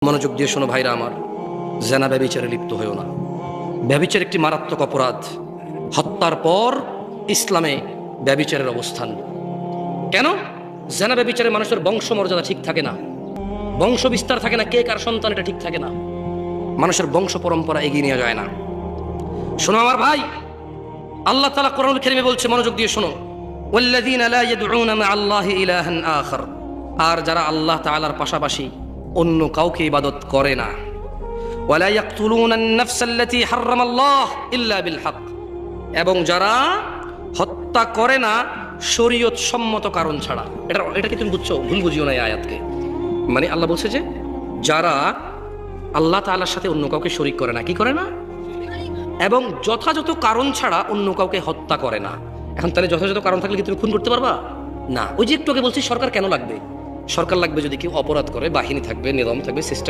মনোযোগ দিয়ে শোনো ভাইরা আমার, জেনা ব্যভিচারে লিপ্ত হয়েও না। ব্যভিচার একটি মারাত্মক অপরাধ। হত্যার পর ইসলামে ব্যভিচারের অবস্থান। কেন? জেনা ব্যভিচারে মানুষের বংশমর্যাদা ঠিক থাকে না, বংশ বিস্তার থাকে না, কে কার সন্তান এটা ঠিক থাকে না, মানুষের বংশ পরম্পরা এগিয়ে নেওয়া যায় না। শোনো আমার ভাই, আল্লাহ তাআলা কোরআনুল কারীমে বলছে, মনোযোগ দিয়ে শোনো, ওয়াল্লাযীনা লা ইয়াদউনা মা'আল্লাহি ইলাহান আখার, আর যারা আল্লাহ তাআলার পাশাপাশি অন্য কাউকে ইবাদত করে না, ওয়ালা ইয়াকতুলুনা আন-নাফসাল্লাতী হারামাল্লাহ ইল্লা বিল হক, এবং যারা হত্যা করে না শরীয়ত সম্মত কারণ ছাড়া। এটা কি তুমি বুঝছো? ভুল বুঝিও না এই আয়াতকে। মানে আল্লাহ বলছে যে যারা আল্লাহ তাআলার সাথে অন্য কাউকে শরীক করে না, কি করে না, এবং যথাযথ কারণ ছাড়া অন্য কাউকে হত্যা করে না। এখন তাহলে যথাযথ কারণ থাকলে কি তুমি খুন করতে পারবা? না। ওই যে একটু আগে বলছি সরকার কেন লাগবে? সরকার লাগবে যদি কেউ অপরাধ করে, বাহিনী থাকবে, নিয়ম থাকবে, সিস্টেম